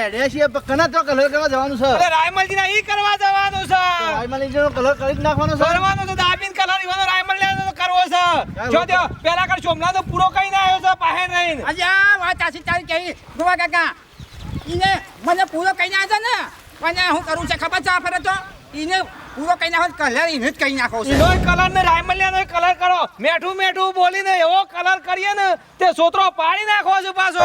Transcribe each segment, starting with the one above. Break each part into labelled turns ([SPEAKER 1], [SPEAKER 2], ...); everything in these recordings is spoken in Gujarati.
[SPEAKER 1] હેડ્યા છીએ કના તો કલર કરવા જવાનું છે
[SPEAKER 2] અરે રાયમલજી ના ઈ કરવા જવાનું છે
[SPEAKER 1] રાયમલજી નો કલર કરી જ નાખવાનો છે
[SPEAKER 2] કરવાનો તો દાબીન કલર ઈવાનો રાયમલ ને કરવો છે જો દે પેલા કર સોમનાથ તો પૂરો કઈને આવ્યો છે પાહે નહીં
[SPEAKER 3] આજે આ વાત આછી તારી કહી ગોવા કાકા ઈને મને પૂરો કઈને આવ્યો ને પણ હું કરું છે ખબર છે આ ફરે તો ઈને પૂરો કઈને આવ્યો કલર ઈને જ કઈ નાખો છે
[SPEAKER 2] ઈનો કલર ને રાયમલિયાનો કલર કરો મેઠું મેઠું બોલીને એવો કલર કરીએ ને તે સોતરો પાડી નાખો છે પાછો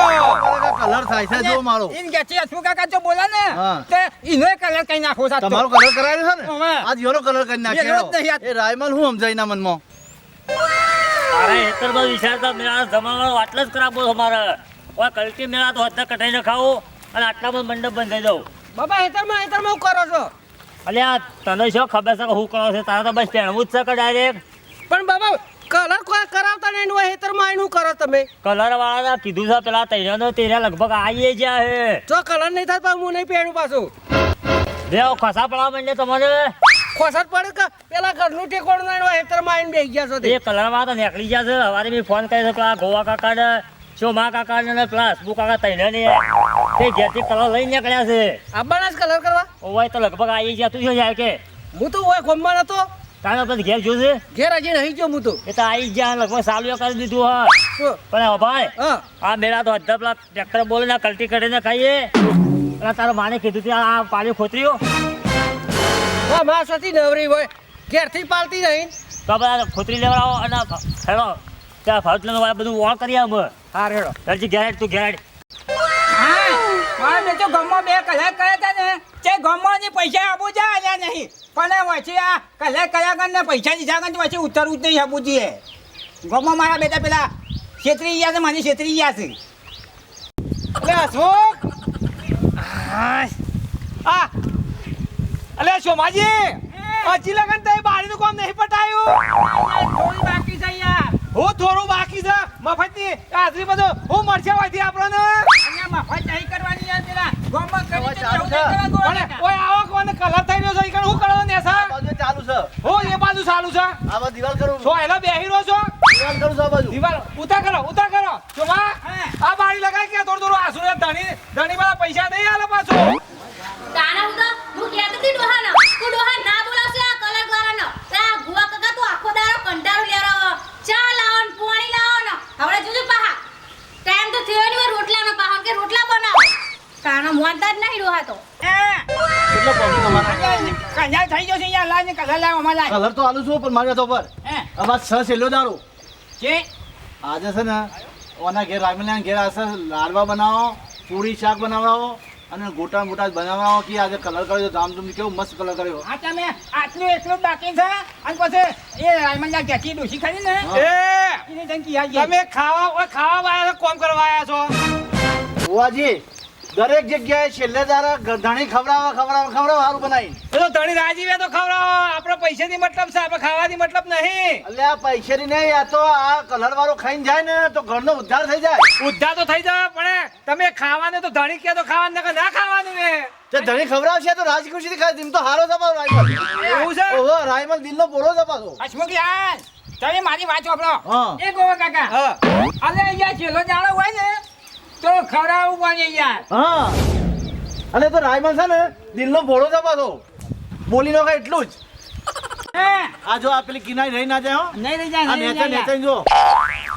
[SPEAKER 1] કલર થાય છે જો મારો
[SPEAKER 3] ઈને કે છે અસુ કાકા જો બોલા ને તે ઈને કલર કઈ નાખો છે
[SPEAKER 1] તમારો કલર કરાયો છે ને આજ યોનો કલર કરી નાખ્યો એ રાયમલ હું સમજાય ના મનમાં
[SPEAKER 4] અરે હેતરમાં વિચારતા મેળા જમાવાનો આટલો જ ખરાબ અમારે કોઈ કલટી મેળા તો હાથના કટાઈને ખાવું અને આટલામાં મંડપ બંધ થઈ દઉં
[SPEAKER 3] બાબા હેતરમાં હું કરો છો
[SPEAKER 4] અલે આ તને શું ખબર છે કે હું કરો છે તારે તો બસ પહેણવું જ છે કે ડાયરેક્ટ
[SPEAKER 3] પણ બાબા કલર કોઈ કરાવતા નહીં હોય હેતરમાં આવીને કરો તમે
[SPEAKER 4] કલર વાળા કીધું છે પેલા તૈયાર તેરા લગભગ આવીએ જ્યાં હે
[SPEAKER 3] જો કલર નહીં થાય પણ હું નહીં પહેરું પાછું
[SPEAKER 4] બે ખસા પડવા માંડે તમારે
[SPEAKER 3] ખોસટ પડે કે પેલા ઘરનું ઠેકોણું નહીં હોય હેતરમાં આવીને બેસી ગયા છો
[SPEAKER 4] એ કલર વાળા તો નીકળી ગયા છે સવારે મેં ફોન કર્યો પેલા ગોવા કાકા ને શોમા કાકા ને પેલા હસબુ કાકા તૈયાર ને તે ઘેરથી કલર લઈને નીકળ્યા છે
[SPEAKER 3] આબાના જ કલર કરવા
[SPEAKER 4] ઓવાય તો લગભગ આવી ગયા તું શું જાય કે
[SPEAKER 3] હું તો હોય ગોમમાં નતો
[SPEAKER 4] તારે પછી ઘેર જોશે
[SPEAKER 3] ઘેર હજી નહીં ગયો હું તો
[SPEAKER 4] એ તો આવી ગયા લગભગ ચાલુ કરી દીધું હા પણ હવે ભાઈ આ મેળા તો અડધા પેલા ટ્રેક્ટર બોલે ને કલટી કરીને ખાઈએ અને તારો માને કીધું કે આ પાડ્યું ખોતરીઓ
[SPEAKER 3] માં સતી નવરી હોય ઘેરથી પાલતી નહીં
[SPEAKER 4] તો બધા ખોતરી લેવડાવો અને હેડો ત્યાં ફાઉટલ બધું વોળ કરીએ અમે
[SPEAKER 3] હા રેડો
[SPEAKER 4] હજી ગેરેડ તું ગેરેડ
[SPEAKER 3] હા મેં તો ગમમાં બે કલર કર્યા હતા ને તે ગમમાં પૈસા આપવું છે આલ્યા નહીં પણ પછી આ કલર કર્યા કરીને પૈસા દીધા કરીને પછી ઉતરવું જ નહીં આપવું જોઈએ ગમમાં મારા બેટા પેલા છેતરી ગયા છે મને છેતરી ગયા છે
[SPEAKER 2] અલે અશોક આ અલે સોમાજી હજી લગન તે બારીનું કામ નહીં પટાયું
[SPEAKER 3] થોડી બાકી છે યાર
[SPEAKER 2] હું થોડું બાકી છે મફતની હાજરી બધું હું મળશે હોયથી આપણને
[SPEAKER 3] અહીંયા મફત નહીં કરવાની યાર પેલા ગમમાં કરી
[SPEAKER 1] ચાલુ છે.
[SPEAKER 2] ઓય આવો કોને કલર થઈ રહ્યો છે ઈ કણ હું કરવાનો ને સા
[SPEAKER 1] બાજુ ચાલુ છે
[SPEAKER 2] હું એ બાજુ ચાલુ છે
[SPEAKER 1] આ બાજુ દિવાલ કરું
[SPEAKER 2] છો એલા બેહી રહ્યો છો
[SPEAKER 1] દિવાલ કરું છું આ બાજુ
[SPEAKER 2] દીવાલ ઉતાર કરો ચોમા આ બારી લગાય કે થોડું થોડું આસુરે ધણી વાળા પૈસા નહીં આલે પાછો
[SPEAKER 5] તાના ઉદા હું કહેતી હતી ડોહાના તું ડોહા ના બોલાવશે આ કલર દ્વારાનો આ ગુવા કાકા તું આખો દારો કંટાળો લેરો ચા લાવો ને પાણી લાવો ને હવે જોજો પાહા ટાઈમ તો થયો નહીં રોટલાનો પાહા કે રોટલા બનાવો તાના મોંતા જ નહીં ડોહા તો
[SPEAKER 1] કેટલો પ્રોબ્લેમ તમારા
[SPEAKER 3] કંજાલ થઈ ગયો છે યાર લાજ કલર લાવ અમાર લાજ
[SPEAKER 1] કલર તો આલું છું પણ મારી તો પર આમાં 6 છેલ્લો દારૂ
[SPEAKER 3] કે
[SPEAKER 1] આજે છે ને ઓના ઘેર રામલિયા ઘેર આસે લાડવા બનાવો પૂરી શાક બનાવો અને ગોટા મોટા બનાવવા કે આજે કલર કર્યો ધામધૂમ કેવો મસ્ત કલર કર્યો
[SPEAKER 3] આ તમે આટલું એટલું બાકી છે અને પછી એ રાયમંજા ઘેટી ડોસી ખરી ને
[SPEAKER 2] એ
[SPEAKER 3] એને ધંકી આજી
[SPEAKER 2] તમે ખાવા વાયા કોમ કરવા આયા છો
[SPEAKER 1] બુઆજી દરેક જગ્યાએ છેલ્લે દારા ધણી ખવડાવવા સારું બનાવી
[SPEAKER 2] એ તો ધણી રાજીવે તો ખવડાવો આપણે પૈસાથી મતલબ છે આપણે ખાવાથી મતલબ નહીં
[SPEAKER 1] એટલે આ પૈસાની નહીં આ તો આ કલર વાળો ખાઈને જાય ને તો ઘરનો ઉદ્ધાર થઈ જાય
[SPEAKER 2] ઉદ્ધાર તો થઈ જાય પણ તમે ખાવાને તો ધણી કે તો ખાવાનું ને ના ખાવાનું ને
[SPEAKER 1] તે ધણી ખવડાવશે તો રાજી ખુશીથી ખાય દિન તો હારો જપાતો રાયમલ
[SPEAKER 2] એવું છે
[SPEAKER 1] ઓહો રાયમલ દિલનો બોલો જપાતો
[SPEAKER 3] અશમુક યાર તમે મારી વાત સાંભળો
[SPEAKER 1] હા.
[SPEAKER 3] એ ગોવા કાકા
[SPEAKER 2] હા
[SPEAKER 3] અલે અહીંયા છેલ્લો જાણો હોય ને તો ખવડાવવું પડે યાર
[SPEAKER 1] હા અને તો રાયમલ છે ને દિલનો ભોળો જપાતો બોલી નો કાંઈ એટલું જ આ જો આ પેલી કિનારી રહી ના જાય હો
[SPEAKER 3] નહીં રહી જાય
[SPEAKER 1] આ
[SPEAKER 3] નહીં
[SPEAKER 1] નેચે
[SPEAKER 3] રહી જાય
[SPEAKER 1] નેચે જો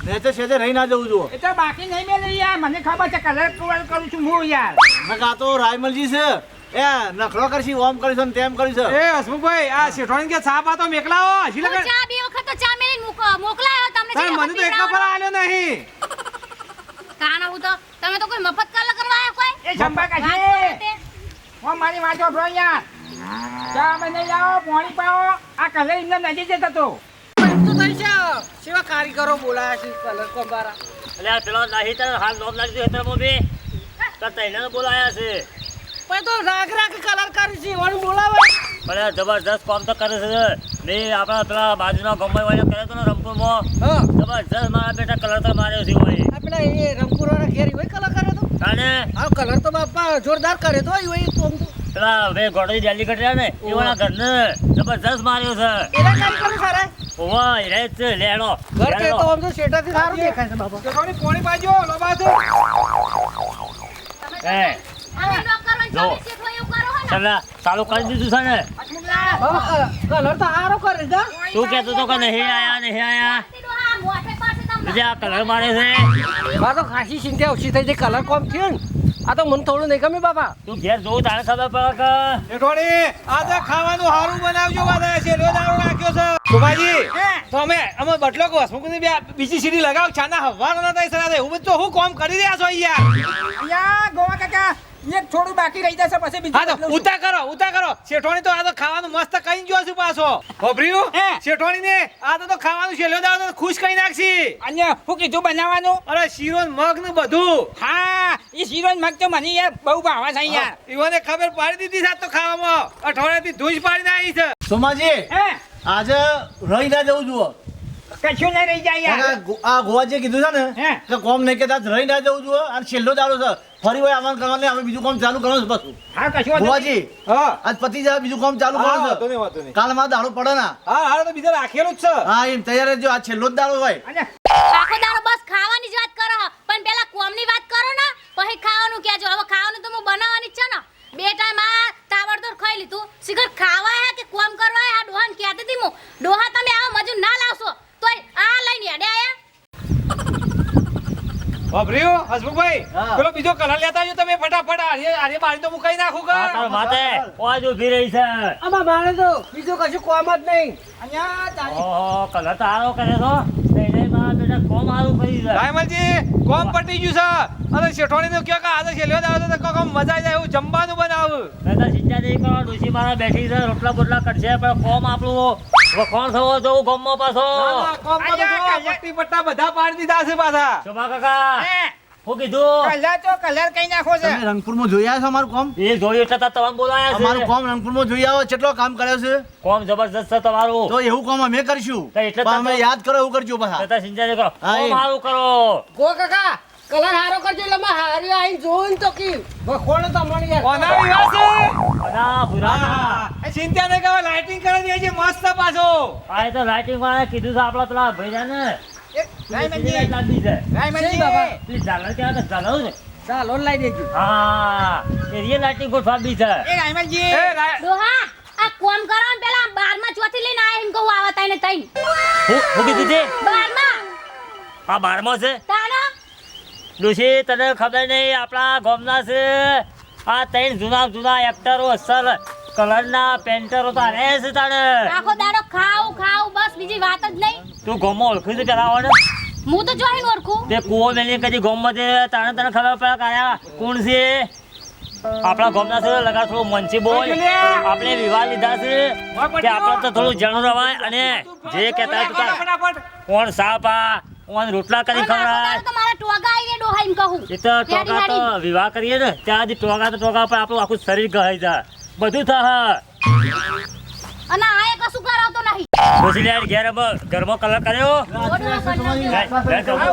[SPEAKER 1] નેચે સેજે રહી ના જવું જો
[SPEAKER 3] એ તો બાકી નહીં મેલે યાર મને ખબર છે કલર કરું છું હું યાર
[SPEAKER 1] નકા તો રાયમલજી છે એ નખરો કરશી ઓમ કરીશું ને તેમ કરીશું
[SPEAKER 2] એ હસમુખભાઈ આ શેઠવાણી કે ચા પાતો મેકલાવો હજી લગન
[SPEAKER 5] ચા બે વખત તો ચા મેલીને મોકલાયો તમને
[SPEAKER 2] તારે મને તો એક પર આલ્યો નહીં
[SPEAKER 5] તાના ઉદા તમે તો કોઈ મફત કલર કરવા આયા કોઈ
[SPEAKER 3] એ શંભા કાશી હું મારી વાત સાંભળો યાર ચા બને લાવો પાણી પાવો આ કલર એમને નથી જતો તો તો થઈ છે સેવા કારીગરો બોલાયા છે કલર કોબારા
[SPEAKER 4] એટલે આ પેલો નહીં તારે હાલ નોમ લાગી હેતરમાં બી તો તૈયાર બોલાયા છે
[SPEAKER 3] પણ તો રાખ કલર કરી છે ઓણ બોલાવે
[SPEAKER 4] પણ આ જબરજસ્ત કામ તો કરે છે મેં આપણા પેલા બાજુના ગમે વાળો કર્યો હતો ને રંગપુરમાં જબરજસ્ત મારા બેટા કલર તો માર્યો છે હોય
[SPEAKER 3] આપડા એ રંગપુરવાળા ઘેરી હોય કલર કરે તો
[SPEAKER 4] કાને
[SPEAKER 3] આ કલર તો બાપા જોરદાર કરે તો એ તો
[SPEAKER 4] પેલા બે ગોડોજી જેલી કટ્યા ને એ વાળા ઘરને જબરજસ્ત માર્યો છે
[SPEAKER 3] એના કારીગરો સારા
[SPEAKER 4] ઓવા રે છે લેડો
[SPEAKER 3] ઘર કે તો આમ તો શેટાથી સારું દેખાય છે બાપા
[SPEAKER 2] શેઠવાણી પાણી પાજો લોબા તો
[SPEAKER 4] હે
[SPEAKER 5] અમે ન કરવાનું
[SPEAKER 4] જો.
[SPEAKER 5] ચાલે શેઠો એવું કરો હો ને
[SPEAKER 4] ચાલ ચાલુ કરી દીધું છે ને
[SPEAKER 2] કલર તો સારો કરે છે
[SPEAKER 4] તું કહેતો તો કે નહીં આયા
[SPEAKER 5] તે ડોહા મોઢે પાસે તમને
[SPEAKER 4] બીજા આ કલર મારે છે
[SPEAKER 2] મારે તો ખાસી ચિંતા ઓછી થઈ છે કલર કોમ થયો ને આ તો મને થોડું નહીં ગમે બાપા
[SPEAKER 4] તું ઘેર જોવું તારે ખબર પડે કે
[SPEAKER 2] જેઠોડી આજે ખાવાનું સારું બનાવજો બાદા છેલ્લો દારૂ નાખ્યો છે સુભાજી તો અમે બટલો કો હસમુખની બીજી સીડી લગાવ છાના હવાનો ના થાય સરા હું તો હું કામ કરી રહ્યા છો યાર
[SPEAKER 3] અહીંયા ગોવા કાકા એક થોડું બાકી રહી જશે પછી
[SPEAKER 2] હા તો
[SPEAKER 3] બીજું
[SPEAKER 2] ઉતા કરો શેઠોણી તો આ તો ખાવાનું મસ્ત કઈ ગયો છું પાછો ખબર્યું
[SPEAKER 3] હે?
[SPEAKER 2] શેઠોણી ને આ તો ખાવાનું છેલ્લો દાડો તો ખુશ કઈ નાખશી
[SPEAKER 3] અને હું કીધું બનાવવાનું
[SPEAKER 2] અરે શીરો ને મગ ને બધું
[SPEAKER 3] હા એ શીરો ને મગ તો મને યાર બહુ ભાવે છે યાર
[SPEAKER 2] ઈવોને ખબર પાડી દીધી સાત તો ખાવામાં અઠવાડિયાથી ધૂજ પાડીને આવી છે
[SPEAKER 1] સોમાજી
[SPEAKER 3] હે
[SPEAKER 1] આજે રહી ના જવું જુઓ
[SPEAKER 3] કશું નહીં રહી જાય યાર
[SPEAKER 1] આ ગોવાજીએ કીધું છે ને
[SPEAKER 3] હે?
[SPEAKER 1] કે કોમ નહીં કેતા રહી ના જવું જુઓ અને છેલ્લો દાડો છે ફરી હોય આમાં કરવાનું નહીં, અમે બીજું કામ ચાલુ કરવાનું છે પાછું
[SPEAKER 3] હા કશું વાંધો નહીં.
[SPEAKER 1] ગોવાજી
[SPEAKER 2] હા
[SPEAKER 1] આજ પતિ જાય બીજું કામ ચાલુ કરવાનું
[SPEAKER 2] વાંધો
[SPEAKER 1] છે
[SPEAKER 2] નહીં, વાંધો નહીં.
[SPEAKER 1] કાલ માં દાડો પડે ના
[SPEAKER 2] હા હાલ તો બીજા રાખેલું જ છે
[SPEAKER 1] હા એમ તૈયાર રહેજો આ છેલ્લો જ દાડો હોય
[SPEAKER 3] અને
[SPEAKER 5] આખો દાડો બસ ખાવાની જ વાત કરો પણ પેલા કોમની વાત કરો ને પછી ખાવાનું કહેજો હવે ખાવાનું તો હું બનાવવાની જ છે ને બે ટાઈમ આ તાબડતોડ ખાઈ લીધું શિખર ખાવા હે કે કોમ કરવા હે આ ડોહાને કહેતી હતી હું ડોહા તમે આવા મજૂર ના લાવશો તોય આ લઈને હેડે આયા
[SPEAKER 2] વાપર્યું હસમુખભાઈ
[SPEAKER 1] હા.
[SPEAKER 2] પેલો બીજો કલર લેતા આવજો તમે ફટાફટ આરે બારી તો મુકાઈ નાખું
[SPEAKER 4] આ તાર
[SPEAKER 2] કર
[SPEAKER 4] માથે ઓજ ઊભી રહી છે
[SPEAKER 2] આમાં મારે તો બીજું કશું કોમ જ નહીં
[SPEAKER 3] અહીંયા ચાલી
[SPEAKER 4] ઓહો કલર તો સારો કરે છો નહીં મારા બેટા કોમ સારું કરી છે
[SPEAKER 2] રાયમલજી કોમ પટી ગયું છે અને શેઠોણી નું કયો કે આજે છેલ્લો દાડો તો કોમ મજા આવી જાય એવું જમવાનું બનાવ
[SPEAKER 4] દાદા ચિંતા નહીં કરો ડોશી મારા બેઠી છે રોટલા બોટલા કરશે પણ કોમ આપણું વખોણ થવો જવું ગમો પાછો
[SPEAKER 2] કોમ તો
[SPEAKER 3] અહીંયા
[SPEAKER 2] બધું પટ્ટી પટ્ટા બધા પાડી દીધા છે પાછા
[SPEAKER 4] શોભા કાકા
[SPEAKER 3] હે
[SPEAKER 4] શું કીધું
[SPEAKER 3] કલર તો કલર કઈ નાખો છે
[SPEAKER 1] તમે રંગપુરમાં જોઈ આવ્યા છો અમારું કામ
[SPEAKER 4] એ જોયું એટલે તો તમને બોલાયા
[SPEAKER 1] અમારું
[SPEAKER 4] છે
[SPEAKER 1] કામ રંગપુરમાં જોઈ આવો કેટલો કામ કર્યો છે
[SPEAKER 4] કોમ જબરજસ્ત છે તમારું
[SPEAKER 1] તો એવું કામ અમે કરીશું
[SPEAKER 4] તો એટલે
[SPEAKER 1] પણ અમે
[SPEAKER 4] તો-
[SPEAKER 1] યાદ કરો એવું કરજો પાછા
[SPEAKER 4] દાદા ચિંતા નહીં કરો
[SPEAKER 1] હા,
[SPEAKER 4] કોમ
[SPEAKER 1] એ.
[SPEAKER 4] સારું કરો
[SPEAKER 2] ગો કાકા કલર હારો કરજો એટલે માં હારી આઈ જોઈન તો કી વખોણ તો મળી જાય કોના વિવાહ છે
[SPEAKER 4] અલા ભુરા
[SPEAKER 2] એ ચિંતા નહીં કરો લાઇટિંગ કરી દેજે મસ્ત પાછો
[SPEAKER 4] આ તો લાઇટિંગ વાળા કીધું છે આપણા પેલા ભાઈ ને
[SPEAKER 3] રાયમલજી
[SPEAKER 4] લાગી છે
[SPEAKER 3] રાયમલજી
[SPEAKER 4] પેલી ઝાલર કેવા કે ઝાલર ને
[SPEAKER 2] ચાલો લઈ દેજો
[SPEAKER 4] હા એ રિયલ લાઇટિંગ ગોઠવાડી છે
[SPEAKER 3] એ રાયમલજી
[SPEAKER 2] એ રાય
[SPEAKER 5] ડોહા આ કોમ કરો ને પેલા 12માં ચોથી લઈને આયા એમ કહું આવા તાઈને તઈ
[SPEAKER 4] હું કીધું તે
[SPEAKER 5] 12માં
[SPEAKER 4] આ 12મો છે
[SPEAKER 5] તાના
[SPEAKER 4] ડોશી તને ખબર નહીં આપણા ગામના છે આ ત્રણ જૂના જૂના એક્ટરો અસલ કલરના પેન્ટરો તો રહે છે તારે
[SPEAKER 5] આખો દાડો ખાવ ખાવ બસ બીજી વાત જ નહીં
[SPEAKER 4] તું ગામમાં ઓળખી છે પેલા ને
[SPEAKER 5] હું તો જોઈને ઓળખું
[SPEAKER 4] તે કૂવો મેલી કદી ગામમાં તે તારે તને ખબર પડે કે આયા કોણ છે આપણા ગામના છે લગા થોડું મંચી બોલ આપણે વિવાહ લીધા છે કે આપણે તો થોડું જણું રવાય અને જે કહેતા હતા
[SPEAKER 2] ફટાફટ
[SPEAKER 4] કોણ સાપ આ કોણ રોટલા કરી
[SPEAKER 5] આખો
[SPEAKER 4] ખવડાય
[SPEAKER 5] દાડો તો મારા ટોગા આઈને ડોહા એમ કહું
[SPEAKER 4] એ તો ટોકા તો વિવાહ કરીએ ને ત્યાં સુધી ટોકા પર આપણું આખું શરીર ગહાઈ જાય બધું થાય
[SPEAKER 5] અને આએ કશું કરાવતો નહીં
[SPEAKER 4] પછી લે ઘેર ઘરમાં કલર કર્યો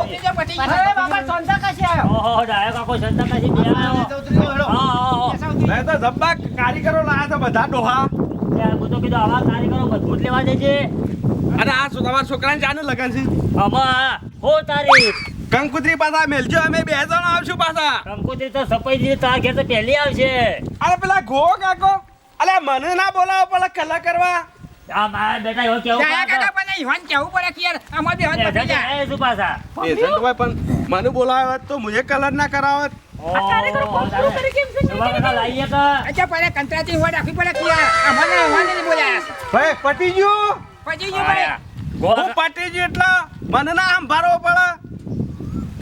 [SPEAKER 3] બીજો પતિ અરે બાબા સોંતા કશે આવ્યો
[SPEAKER 4] ઓહો ડાયો કાકો સંતા કાશી બે આવ્યો
[SPEAKER 2] મેં તો જબ્બા કારીગરો લાયા છે બધા ડોહા
[SPEAKER 4] હું તો કીધું આવા કારીગરો મજબૂત લેવા દેજે
[SPEAKER 2] અને આ તમારા છોકરાને જાનું લગન છે
[SPEAKER 4] આમાં હો તારી
[SPEAKER 2] કંકુત્રી પાછા મેલજો અમે બે જણ આવશું પાછા
[SPEAKER 4] કંકોત્રી તો સપાઈ દીધી તારા ઘેર તો પહેલી આવશે
[SPEAKER 2] અરે પેલા ઘો કાકો અલે મને ના બોલાવો પેલા કલા કરવા
[SPEAKER 4] આ મારા બેટા એવો કેવું
[SPEAKER 3] જાયા કાકા પણ ઈવાન કેવું પડે કે યાર અમાર બે હાથ પકડી જાય
[SPEAKER 4] શું પાછા
[SPEAKER 2] એ સંતભાઈ પણ મને બોલાવ્યો હોત તો મુझे કલર ના કરાવત
[SPEAKER 4] લાવીએ કે
[SPEAKER 3] અચ્છા પહેલા કંત્રાતી હોય રાખવી પડે કે યાર અમારે ઈવાન ને બોલાયા
[SPEAKER 2] ભાઈ પટી ગયું
[SPEAKER 3] પછી જો ભાઈ
[SPEAKER 2] હું પટી ગયું એટલે મને ના સંભાળવો પડે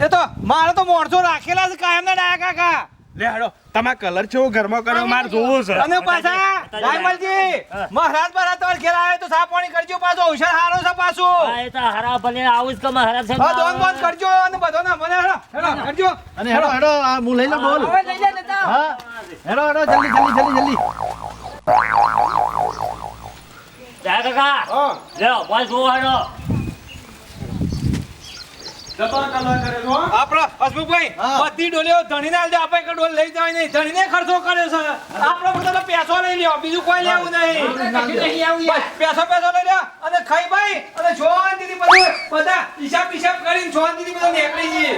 [SPEAKER 2] એ તો મારે તો મોરસો રાખેલા છે કાયમ ના ડાયા કાકા લે હાડો તમે કલર છો ઘરમાં કરો માર જોવું છે અને પાછા રાયમલજી મહારાજ મહારાજ તમારે ઘેર આવે તો સાફ પાણી કરજો પાછો ઔષધ હારો છે પાછો
[SPEAKER 4] હા, એ તો હરા ભલે આવું જ કમ હરા છે
[SPEAKER 2] હા દોન બોન કરજો અને બધો ના મને હેડો કરજો
[SPEAKER 1] અને હેડો હેડો આ હું લઈ લઉં બોલ
[SPEAKER 3] હવે લઈ જા નતા
[SPEAKER 1] હા હેડો હેડો જલ્દી જલ્દી જલ્દી જલ્દી
[SPEAKER 4] જા કાકા
[SPEAKER 2] હા
[SPEAKER 4] લ્યો બોલ જોવો હેડો
[SPEAKER 2] આપણો હસમુખભાઈ
[SPEAKER 1] હા.
[SPEAKER 2] બધી ડોલીઓ ધણીને આલજો આપણે કે ડોલ લઈ જવાય નહીં ધણીને ખર્ચો કર્યો છે આપણો બધો પૈસો લઈ લ્યો બીજું કોઈ લેવું નહીં
[SPEAKER 3] નહીં આવું યાર
[SPEAKER 2] પૈસો લઈ લ્યો અને ખાઈ ભાઈ અને શાંતિથી બધું બધા હિસાબ કરીને શાંતિથી બધું નીકળી જઈએ